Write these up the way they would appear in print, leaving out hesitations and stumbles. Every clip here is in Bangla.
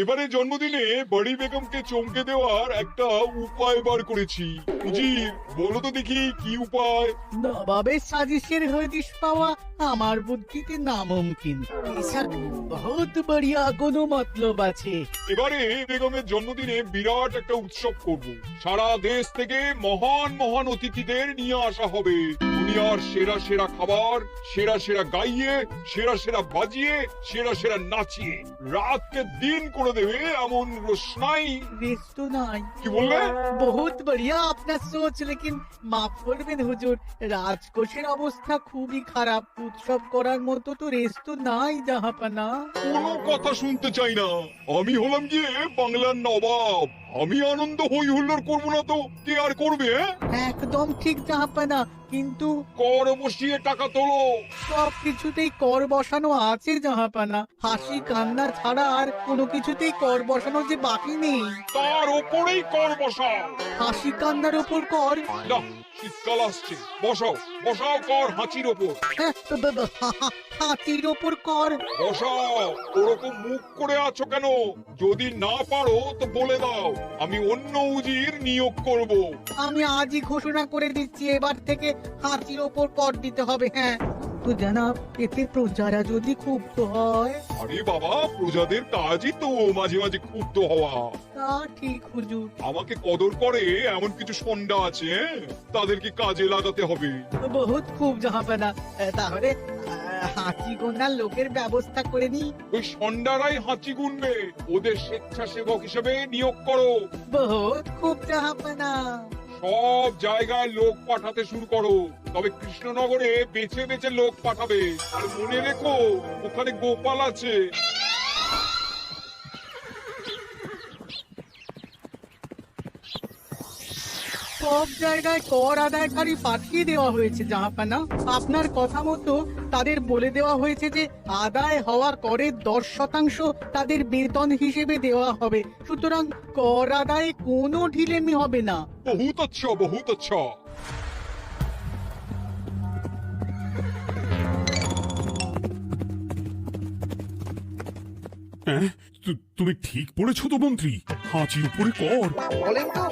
এবারে জন্মদিনে বড়ি বেগমকে চমকে দেওয়ার একটা উপায় বার করেছি। উজির, বলো তো দেখি কি উপায়? নবাবের সাজিশের হদিশ পাওয়া আমার বুদ্ধিতে নামুমকিন। এসব বহুত বড়িয়া কোনো মতলব আছে। এবারে বেগমের জন্মদিনে বিরাট একটা উৎসব করব। সারা দেশ থেকে মহান মহান অতিথিদের নিয়ে আসা হবে। দুনিয়ার সেরা সেরা খাবার, সেরা সেরা গাইয়ে, সেরা সেরা বাজিয়ে, সেরা সেরা নাচিয়ে রাতকে দিন করে দেবে এমন রোশনাই। রেস তো নাই। কি বললে? বহুত বড়িয়া আপনার সোচ, লেকিন মাফ করবেন হুজুর, রাজকোষের অবস্থা খুবই খারাপ। উৎসব করার মতো তো রেস তো নাই জাহাপানা। কোনো কথা শুনতে চাই না। আমি হলাম গিয়ে বাংলার নবাব। আমি আনন্দ হই হুল্লোড় করবো না তো কে আর করবে? একদম ঠিক জাহাপানা, কিন্তু কর বসিয়ে টাকা তোলো। সব কিছুতেই কর বসানো আছে জাহাপানা। হাসি কান্না ছাড়া আর কোনো কিছুতেই কর বসানো যে বাকি নেই। তার ওপরেই কর বসাও। হাসি কান্নার ওপর কর? না, শীতকাল আসছে, বসাও বসাও কর হাঁচির ওপর। হ্যাঁ, হাতির ওপর কর? বসাও। ওরকম মুখ করে আছো কেন? যদি না পারো তো বলে দাও, আমি অন্য উজির নিয়োগ করব। আমি আজই ঘোষণা করে দিচ্ছি, এবার থেকে হাতির ওপর কর দিতে হবে। হ্যাঁ তো জানাব, এতে প্রজারা যদি ক্ষুব্ধ হয়? আরে বাবা, প্রজাদের কাজই তো মাঝে মাঝে ক্ষুব্ধ হওয়া। তা ঠিক হুজুর। আমাকে কদর করে এমন কিছু সন্ডা আছে, তাদেরকে কাজে লাগাতে হবে। বহুত খুব জাহাপানা। তাহলে হাতি গোনার লোকের ব্যবস্থা করে নি। ওই সন্ডারাই হাঁচি গুনবে। ওদের স্বেচ্ছাসেবক হিসেবে নিয়োগ করো। বহুত খুব জাহাপানা। সব জায়গায় লোক পাঠাতে শুরু করো। তবে কৃষ্ণনগরে বেছে বেছে লোক পাঠাবে। আর মনে রেখো, ওখানে গোপাল আছে। সব জায়গায় কর আদায়কারী পাঠিয়ে দেওয়া হয়েছে জাহাপানা। আপনার কথা মতো তাদের বলে দেওয়া হয়েছে যে আদায় হওয়া করের 10% তাদের বেতন হিসেবে দেওয়া হবে। সুতরাং কর আদায়ে কোনো ঢিলেমি হবে না। বহুত আচ্ছা, বহুত আচ্ছা। হ্যাঁ, তুমি ঠিক পড়েছো তো মন্ত্রী, হাঁচির উপরে কর। বলেন তো,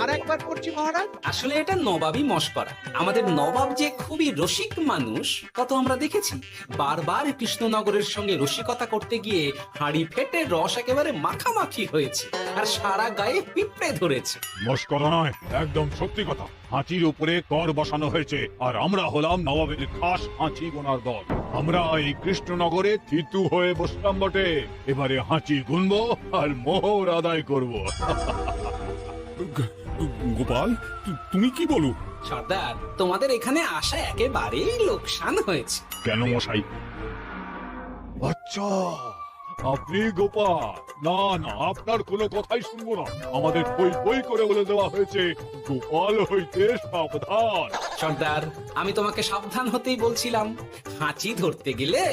আর একবার করছি মহারাজ। আসলে এটা নবাবই মশকরা। আমাদের নবাব যে খুবই রসিক মানুষ তা তো আমরা দেখেছি। বারবার কৃষ্ণনগরের সঙ্গে রসিকতা করতে গিয়ে হাঁড়ি ফেটে রস একেবারে মাখামাখি হয়েছে, আর সারা গায়ে পিঁপড়ে ধরেছে। মস্করা নয়, একদম সত্যি কথা। হাঁচির উপরে কর বসানো হয়েছে, আর আমরা হলাম নবাবের খাস হাঁচি গোনার দল। আমরা এই কৃষ্ণনগরে থিতু হয়ে বসলাম বটে। এবারে হাঁচি গুনবো আর মোহর আদায় করব। গোপাল, তুমি কি বলো? সর্দার, তোমাদের এখানে আসা একেবারেই লোকসান হয়েছে। কেন মশাই? আচ্ছা, আপনি গোপাল? না না, আপনার কোনো কথাই শুনবো না। আমাদের বই বই করে বলে দেওয়া হয়েছে, গোপাল হইতে সাবধান। সর্দার, আমি তোমাকে সাবধান হতেই বলছিলাম। হাঁচি ধরতে গেলে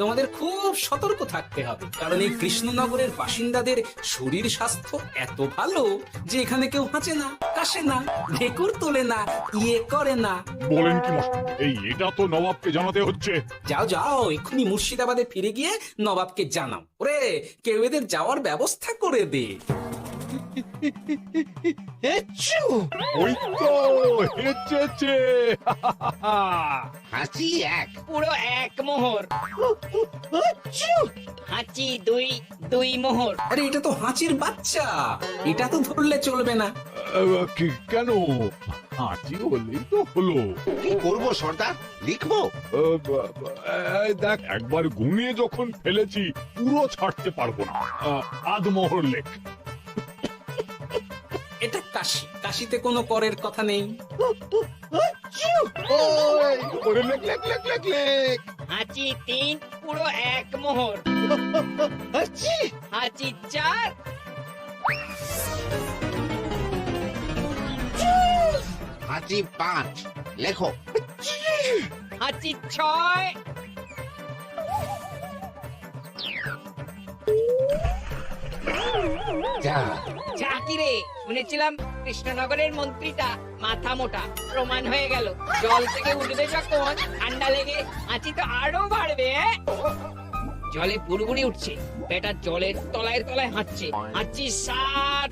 তোমাদের খুব সতর্ক থাকতে হবে, কারণ এই কৃষ্ণনগরের বাসিন্দাদের শরীর স্বাস্থ্য এত ভালো যে এখানে কেউ হাঁচে না, কাশে না, ঢেকুর তোলে না, ইয়ে করে না। বলেন কি মশাই? এটা তো নবাবকে জানাতে হচ্ছে। যাও যাও, এক্ষুনি মুর্শিদাবাদে ফিরে গিয়ে নবাবকে জানাও। ওরে, কেউ এদের যাওয়ার ব্যবস্থা করে দে। ওই তো হেঁচেছে। হাঁচি এক। পুরো এক মোহর। হাঁচি দুই মোহর। আরে এটা তো হাঁচির বাচ্চা, এটা তো ধরলে চলবে না। কেন? হাঁচি হলেই তো হলো। কি করবো সর্দার? লিখবো? দেখ, একবার গুনিয়ে যখন ফেলেছি পুরো ছাড়তে পারবো না। আধমোহর লেখ। এটা কাশি, কাশিতে কোনো করের কথা নেই। ওরে লেখ লেখ লেখ লেখ লেখ। হাঁচি 3, পুরো এক মোহর। হাঁচি 4। হাঁচি 5, লেখো। হাঁচি 6। যা। যা কি রে, শুনেছিলাম কৃষ্ণনগরের মন্ত্রীটা মাথা মোটা। প্রমাণ হয়ে গেল, জল থেকে উঠবে যখন ঠান্ডা লেগে হাঁচি তো আরো বাড়বে। জলে বুড়বুড়ি উঠছে, বেটা জলের তলায় তলায় হাঁটছে, হাঁটছি সাত।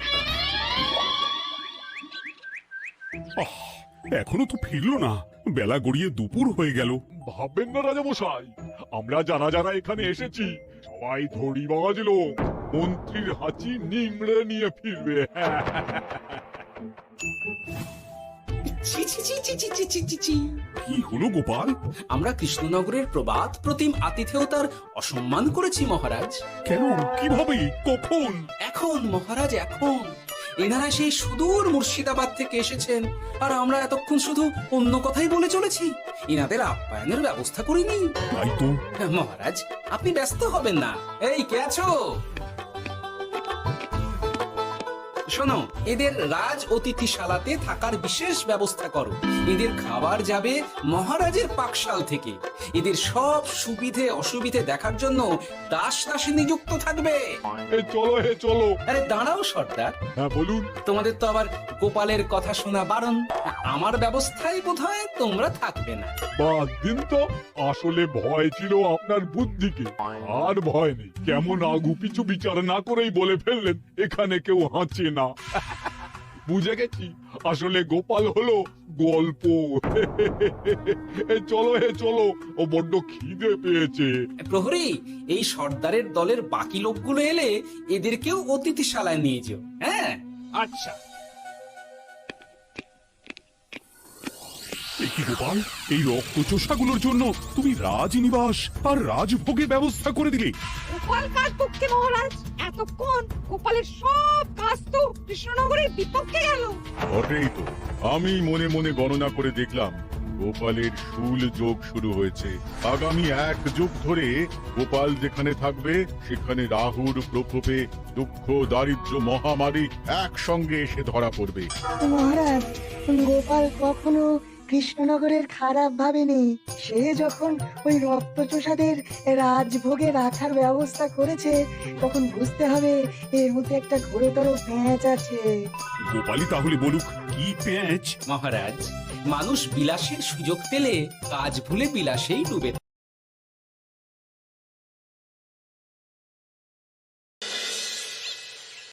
এখনো তো ফিরলো না, বেলা গড়িয়ে দুপুর হয়ে গেল। ভাববেন না রাজামশাই, আমরা যারা যারা এখানে এসেছি সবাই ধরি বাজলো, মন্ত্রীর হাঁচি নিংড়ে নিয়ে ফিরবে। ছি ছি ছি ছি ছি ছি ছি ছি ছি। কি হলো গোপাল? আমরা কৃষ্ণনগরের প্রবাদ প্রতিম আতিথেয়তার অসম্মান করেছি মহারাজ। কেন, কিভাবে, কখন? এখন মহারাজ এখন এনারা সেই সুদূর মুর্শিদাবাদ থেকে এসেছেন, আর আমরা এতক্ষণ শুধু অন্য কথাই বলে চলেছি, এনাদের আপ্যায়নের ব্যবস্থা করিনি। তাই তো। মহারাজ আপনি ব্যস্ত হবেন না। এই কে আছো? শোনো, এদের রাজ অতিথিশালাতে থাকার বিশেষ ব্যবস্থা করো। এদের খাবার যাবে মহারাজের পাকশাল থেকে। এদের সব সুবিধে অসুবিধে দেখার জন্য দাস দাসী নিযুক্ত থাকবে। এ চলো হে চলো। আরে দাঁড়াও সর্দার, হ্যাঁ বলুন। তোমাদের তো আবার গোপালের কথা শোনা বারণ। আমার ব্যবস্থায় বোধহয় তোমরা থাকবে না। বাদ দিন তো, আসলে ভয় ছিল আপনার বুদ্ধিকে, আর ভয় নেই। কেমন আগু পিছু বিচার না করেই বলে ফেললেন এখানে কেউ হাঁচে না। বুঝে গেছি, আসলে গোপাল হলো গল্প। এ চলো হে চলো, ও বড্ড খিদে পেয়েছে। প্রহরী, এই সর্দারের দলের বাকি লোকগুলো এলে এদেরকেও অতিথিশালায় নিয়ে যেও। হ্যাঁ আচ্ছা, এ কি গোপাল, এই রক্তচোষাগুলোর জন্য তুমি রাজনিবাস আর রাজভোগের ব্যবস্থা করে দিলে? গোপাল কার পক্ষে মহারাজ? এতক্ষণ গোপালের সব কাজ তো কৃষ্ণনগরের বিপক্ষে গেল। বটেই তো, আমি মনে মনে গণনা করে দেখলাম গোপালের শুল যোগ শুরু হয়েছে। আগামী 1 যুগ ধরে গোপাল যেখানে থাকবে সেখানে রাহুর প্রকোপে দুঃখ দারিদ্র মহামারী একসঙ্গে এসে ধরা পড়বে। মহারাজ, গোপাল কখনো কৃষ্ণনগরের খারাপ ভাবেনি। সে যখন ওই রক্তচোষাদের রাজভোগে রাখার ব্যবস্থা করেছে, তখন বুঝতে হবে এর মধ্যে একটা ঘোরতর প্যাঁচ আছে। গোপালই তাহলে বলুক, কি প্যাঁচ? মহারাজ, মানুষ বিলাসের সুযোগ পেলে কাজ ভুলে বিলাসেই ডুবে